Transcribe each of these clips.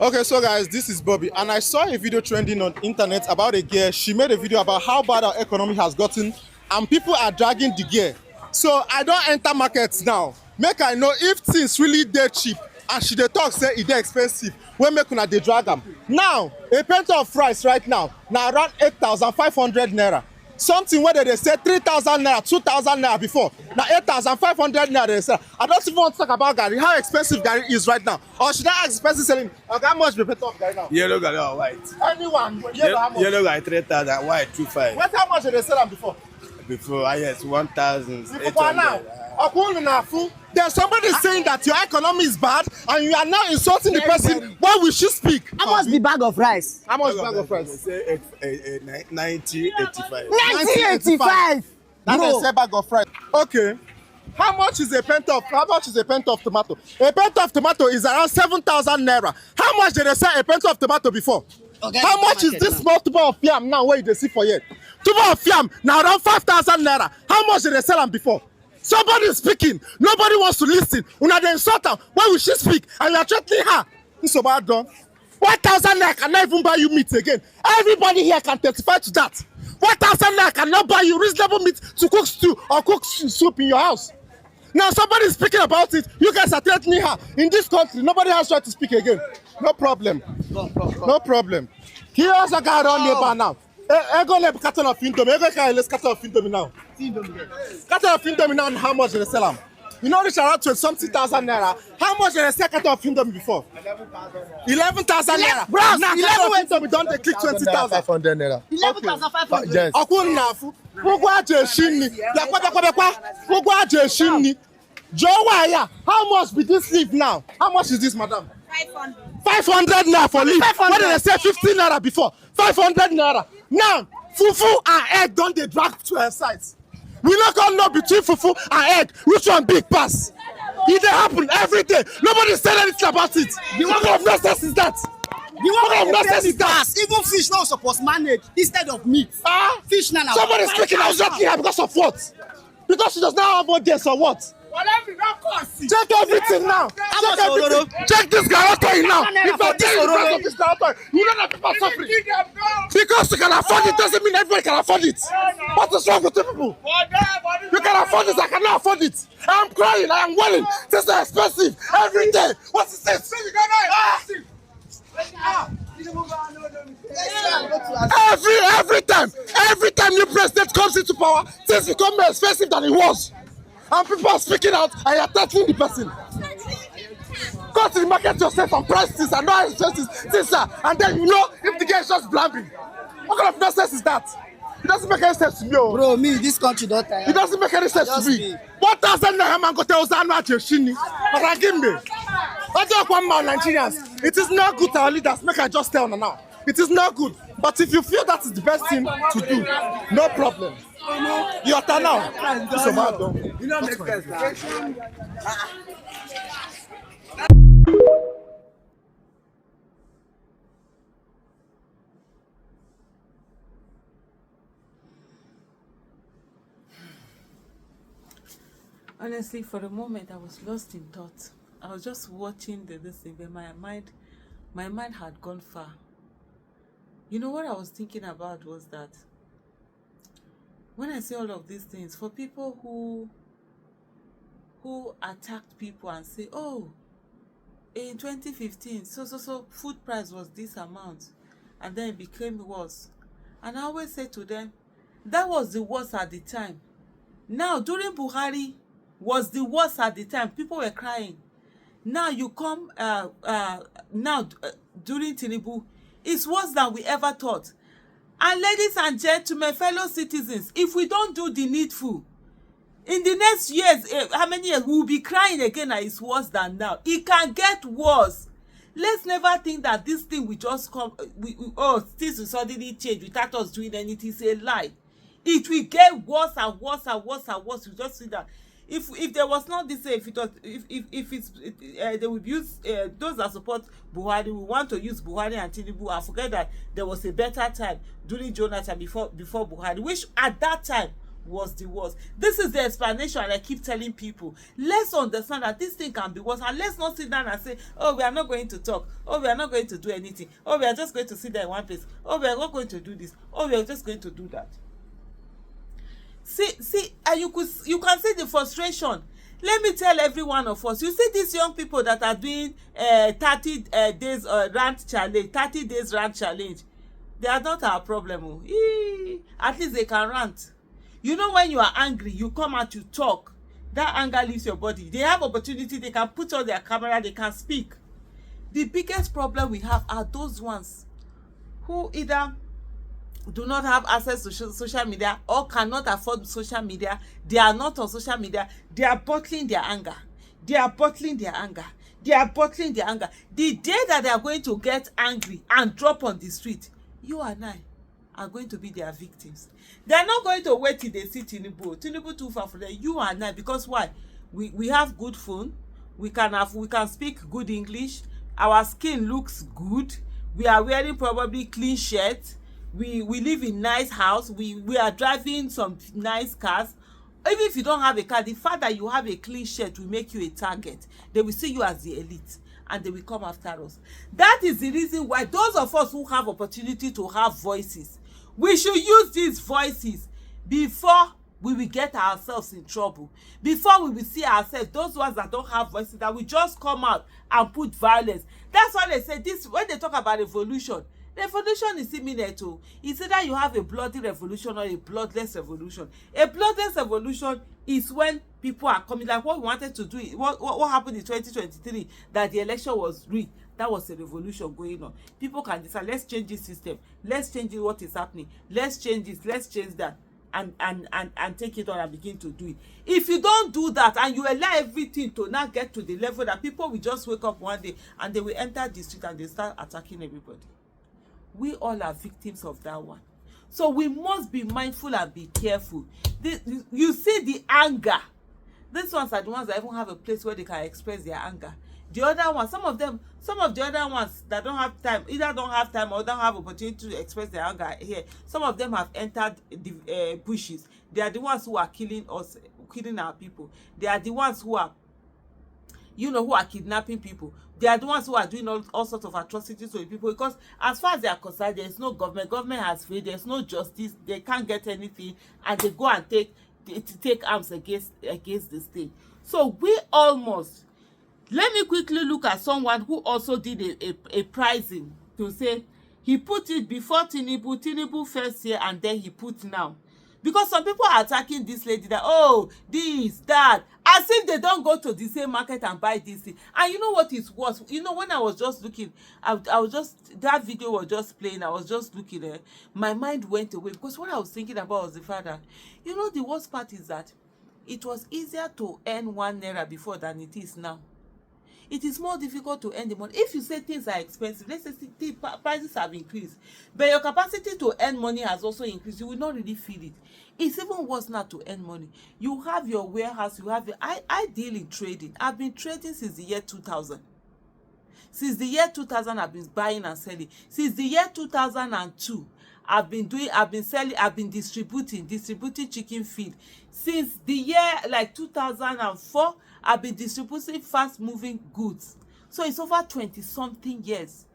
Okay, so guys, this is Bobby, and I saw a video trending on internet about a girl. She made a video about how bad our economy has gotten, and people are dragging the gear. So I don't enter markets now. Make I know if things really dey cheap, and she dey talk say e dey expensive. When make una dey drag am. Now, a pint of rice right now na around 8,500 naira. Something where they say 3,000 naira, 2,000 naira before. Now 8,500 naira they say. I don't even want to talk about Gary, how expensive Gary is right now. Or should I ask the person selling, okay, how much be better of Gary now? Yellow Gary or white? Anyone, yellow, how much? Yellow Gary 3,000, white 2,500. What how much did they sell them before? Before, yes, 1,800. There's somebody saying that your economy is bad and you are now insulting the person. Why will she speak? How much be bag of rice? How much bag of rice? Say 90, 85. 1985. That's Bro. a bag of rice. Okay. How much is a pint of tomato? A pint of tomato is around 7,000 naira. How much did they sell a pint of tomato before? Okay, How much is this small tuber of yam now where you see for yet? Tuber of yam now around 5,000 naira. How much did they sell them before? Somebody is speaking. Nobody wants to listen. Una dey insult her. Why will she speak? And you are threatening her. It's so bad done. 1,000 naira cannot even buy you meat again. Everybody here can testify to that. 1,000 naira cannot buy you reasonable meat to cook stew or cook soup in your house. Now somebody is speaking about it. You guys are threatening her. In this country, nobody has right to speak again. No problem. No problem. He also got on labor now. Go let carton of indomie. Go carry less carton of indomie now. Carton of indomie now, and how much did they sell them? You know this around 20-something thousand naira. How much did they sell carton of indomie before? 11,000 naira. Bros, Now 11 indomie don't they click 20,000. 500 naira. 11,500. Yes. Ọkùnrin na-afụ ụgwọ aja eshi nri bịakwa ụgwọ aja eshi nri jụọ nwaanyị how much be this leaf now? How much is this, madam? 500. 500 naira for leaf. 500. What did they say? 15 naira before. 500 naira. Now fufu and egg don dey drag to her sides. We no come know between fufu and egg which one big pass. E dey happen every day. Nobody said anything about it. What kind of nonsense is that? What kind of nonsense is that? Even fish now supposed manage instead of meat. Fish now. Somebody speaking out shortly here because of what? Because she does not have audience or what? Check everything now. Check everything. Check this garatoy now. If I tell you the price of this garatoy, you know that people are suffering. Because you can afford it doesn't mean everybody can afford it. What is wrong with you people? You can afford it, I cannot afford it. I'm crying, I am wailing. This is expensive every day. What is this? Every time new president comes into power, things become more expensive than it was. And people are speaking out and you're threatening the person. Go to the market yourself and price this and know how expensive things are. And then you know if the guy is just blabbing. What kind of nonsense is that? It doesn't make any sense to me. Oh. Bro, me, this country don't tire. It doesn't make any sense to me. 1,000 naira man go tell Zanu Acheshini. But give me. I don't want my Nigerians. It is not good to our leaders. Make I just tell now. It is not good. But if you feel that is the best thing to do, no problem. Your turn now. It's a bad though. You know, make sense. Honestly, for a moment, I was lost in thought. I was just watching this thing, but my mind had gone far. You know what I was thinking about was that when I say all of these things, for people who attacked people and say, "Oh, in 2015, so food price was this amount," and then it became worse, and I always say to them, that was the worst at the time. Now during Buhari was the worst at the time. People were crying. Now you come during Tinubu, it's worse than we ever thought. And ladies and gentlemen, fellow citizens, if we don't do the needful, in the next years, how many years, we'll be crying again that it's worse than now. It can get worse. Let's never think that this thing will just come, things will suddenly change without us doing anything. It's a lie. It will get worse and worse and worse and worse. You just see that. If there was not this, if they would use those that support Buhari, we want to use Buhari and Tinubu. I forget that there was a better time during Jonathan before Buhari, which at that time was the worst. This is the explanation I keep telling people. Let's understand that this thing can be worse, and let's not sit down and say, oh, we are not going to talk, oh, we are not going to do anything, oh, we are just going to sit there in one place, oh, we are not going to do this, oh, we are just going to do that. See, and you can see the frustration. Let me tell every one of us, you see these young people that are doing 30 days rant challenge, 30 days rant challenge, they are not our problem. Oh. At least they can rant. You know, when you are angry, you come out, you talk. That anger leaves your body. They have opportunity, they can put on their camera, they can speak. The biggest problem we have are those ones who either do not have access to social media or cannot afford social media. They are not on social media. They are bottling their anger. They are bottling their anger. They are bottling their anger. The day that they are going to get angry and drop on the street, you and I are going to be their victims. They are not going to wait till they see Tinubu. Tinubu too far for them. You and I, because why? We have good phone. We can speak good English. Our skin looks good. We are wearing probably clean shirts. We live in nice house. We are driving some nice cars. Even if you don't have a car, the fact that you have a clean shirt will make you a target. They will see you as the elite, and they will come after us. That is the reason why those of us who have opportunity to have voices, we should use these voices before we will get ourselves in trouble. Before we will see ourselves, those ones that don't have voices, that will just come out and put violence. That's why they say this, when they talk about revolution is imminent. It's either you have a bloody revolution or a bloodless revolution. A bloodless revolution is when people are coming, like what we wanted to do, what happened in 2023, that the election was rigged. That was a revolution going on. People can decide, let's change this system, let's change what is happening, let's change this, let's change that, and take it on and begin to do it. If you don't do that and you allow everything to now get to the level that people will just wake up one day and they will enter the street and they start attacking everybody, we all are victims of that one. So we must be mindful and be careful. You see the anger. These ones are the ones that even have a place where they can express their anger. The other ones, some of the other ones that don't have time, either don't have time or don't have opportunity to express their anger here, some of them have entered the bushes. They are the ones who are killing us, killing our people. They are the ones who are, who are kidnapping people. They are the ones who are doing all sorts of atrocities to the people, because as far as they are concerned, there is no government. Government has failed. There is no justice. They can't get anything, and they go and take arms against the state. So we almost, let me quickly look at someone who also did a pricing to say he put it before Tinubu first year, and then he put now. Because some people are attacking this lady that, oh, this, that, as if they don't go to the same market and buy this thing. And you know what is worse? When I was just looking, I was just, that video was just playing, I was just looking, my mind went away, because what I was thinking about was the fact that, the worst part is that it was easier to earn 1 naira before than it is now. It is more difficult to earn the money. If you say things are expensive, let's say the prices have increased, but your capacity to earn money has also increased, you will not really feel it. It's even worse now to earn money. You have your warehouse, you have your, I deal in trading. I've been trading since the year 2000. Since the year 2000, I've been buying and selling. Since the year 2002, I've been distributing chicken feed. Since the year like 2004, I've been distributing fast moving goods. So it's over 20 something years.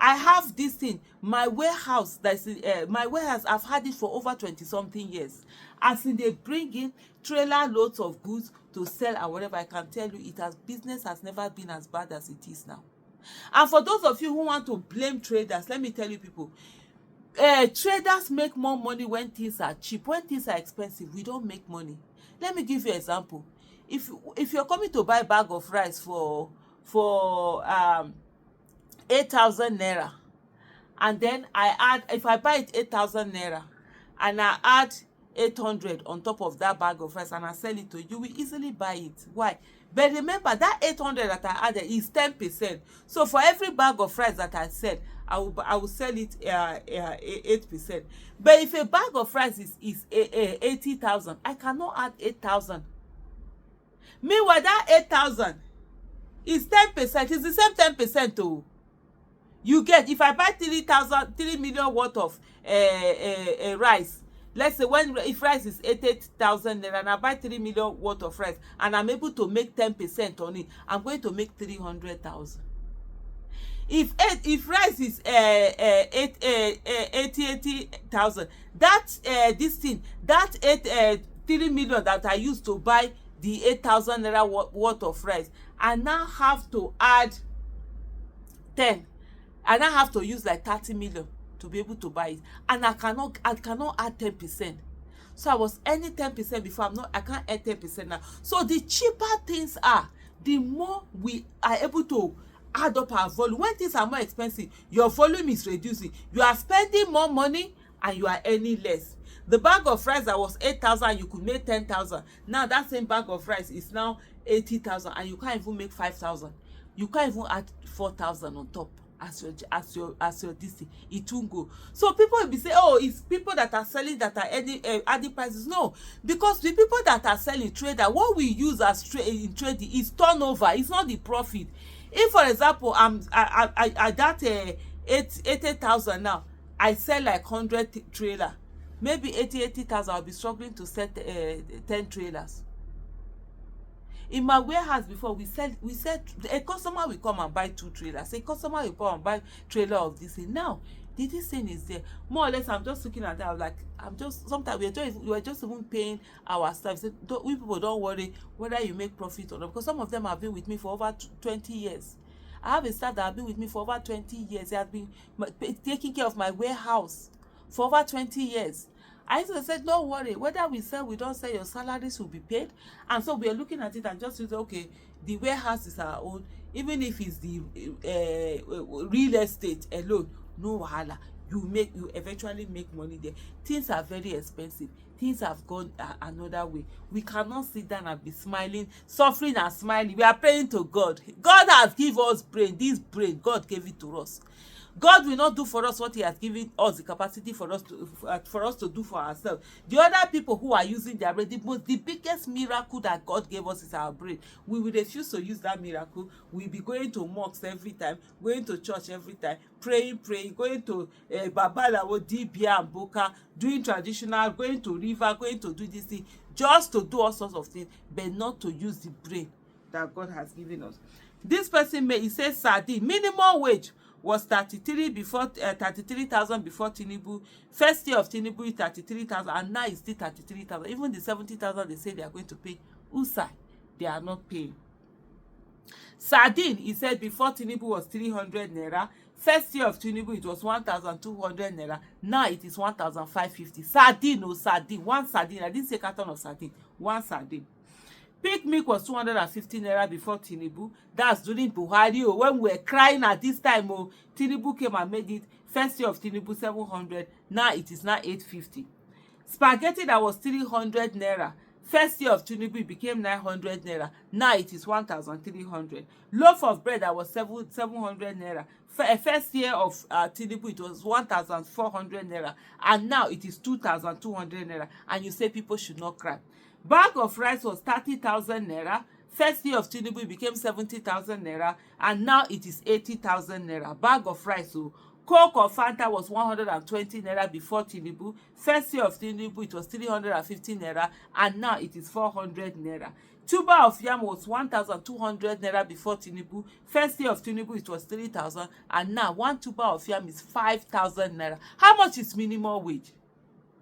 I have this thing, my warehouse, I've had it for over 20 something years. As in, they bring in trailer loads of goods to sell and whatever. I can tell you, business has never been as bad as it is now. And for those of you who want to blame traders, let me tell you people, traders make more money when things are cheap. When things are expensive, we don't make money. Let me give you an example. If you're coming to buy a bag of rice for 8,000 naira, and then if I buy it 8,000 naira and I add 800 on top of that bag of rice and I sell it to you, you will easily buy it. Why? But remember, that 800 that I added is 10%. So for every bag of rice that I sell, I will sell it 8%. But if a bag of rice is 80,000, I cannot add 8,000. Meanwhile, that 8,000 is 10%. It's the same 10% too. You get, if I buy 3 million worth of rice, let's say if rice is 80,000 naira and I buy 3 million worth of rice and I'm able to make 10% on it, I'm going to make 300,000. If rice is 80,000, that this thing, that 3 million that I used to buy the 8,000 naira worth of rice, I now have to add 10. I now have to use like 30 million to be able to buy it, and I cannot add 10%. So I was earning 10% before. I can't earn 10% now. So the cheaper things are, the more we are able to add up our volume. When things are more expensive, your volume is reducing. You are spending more money and you are earning less. The bag of rice that was 8,000, you could make 10,000. Now that same bag of rice is now 80,000, and you can't even make 5,000. You can't even add 4,000 on top as your this thing. It won't go. So people will be saying, oh, it's people that are selling that are adding prices. No, because the people that are selling, trader, what we use as in trading is turnover. It's not the profit. If, for example, I that 80,000 now, I sell like 100 trailer, maybe 80,000, I'll be struggling to sell 10 trailers. In my warehouse before, we said a customer will come and buy 2 trailers. A customer will come and buy trailer of this thing. Now, this thing is there. More or less, I'm just looking at that. Like, sometimes we are just even paying our staff. We people don't worry whether you make profit or not, because some of them have been with me for over 20 years. I have a staff that have been with me for over 20 years. They have been taking care of my warehouse for over 20 years. I used to say, don't worry, whether we sell, we don't sell, your salaries will be paid. And so we are looking at it and just say, okay, the warehouse is our own. Even if it's the real estate alone, no wahala. You eventually make money there. Things are very expensive. Things have gone another way. We cannot sit down and be smiling, suffering and smiling. We are praying to God. God has given us brain. This brain, God gave it to us. God will not do for us what he has given us the capacity for us to do for ourselves. The other people who are using their brain, the biggest miracle that God gave us is our brain. We will refuse to use that miracle. We'll be going to mosques every time, going to church every time, praying, going to Babalawo, Dibia and Boka, doing traditional, going to river, going to do this thing, just to do all sorts of things, but not to use the brain that God has given us. This person he says sardine, minimum wage was 33,000 before Tinubu. First year of Tinubu is 33,000, and now it's still 33,000. Even the 70,000 they say they are going to pay, USAI, they are not paying. Sardine, he said before Tinubu was 300 naira. First year of Tinubu it was 1,200 naira. Now it is 1,550. Sardine, no sardine, one sardine. I didn't say carton of sardine, one sardine. Pig milk was 250 naira before Tinubu. That's during Buhari. When we were crying at this time, Tinubu came and made it. First year of Tinubu 700. Now it is now 850. Spaghetti that was 300 naira. First year of Tinubu it became 900 naira. Now it is 1,300. Loaf of bread that was 700 naira. First year of Tinubu it was 1,400 naira. And now it is 2,200 naira. And you say people should not cry. Bag of rice was 30,000 naira. First year of Tinubu became 70,000 naira, and now it is 80,000 naira. Bag of rice. So Coke or Fanta was 120 naira before Tinubu. First year of Tinubu it was 350 naira, and now it is 400 naira. Tuber of yam was 1,200 naira before Tinubu. First year of Tinubu it was 3,000, and now one tuber of yam is 5,000 naira. How much is minimum wage?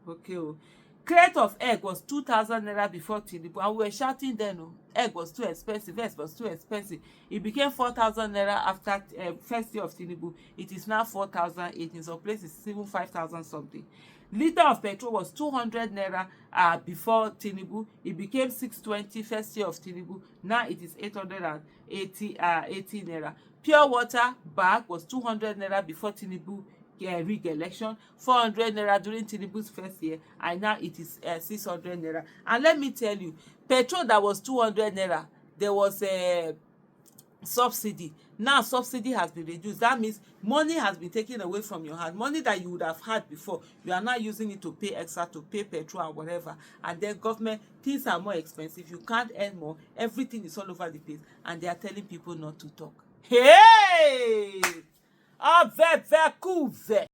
Okay. Crate of egg was 2,000 naira before Tinubu, and we were shouting then, egg was too expensive, egg was too expensive. It became 4,000 naira after first year of Tinubu. It is now 4,008. In some places, it's even 5,000 something. Liter of petrol was 200 naira before Tinubu. It became 620 first year of Tinubu. Now it is 880 naira. Pure water bag was 200 naira before Tinubu rig election, 400 naira during Tinubu's first year, and now it is 600 naira. And let me tell you, petrol that was 200 naira, there was a subsidy. Now subsidy has been reduced. That means money has been taken away from your hand. Money that you would have had before, you are now using it to pay extra, to pay petrol and whatever. And then government, things are more expensive. You can't earn more. Everything is all over the place, and they are telling people not to talk. Hey! Ah, very cool.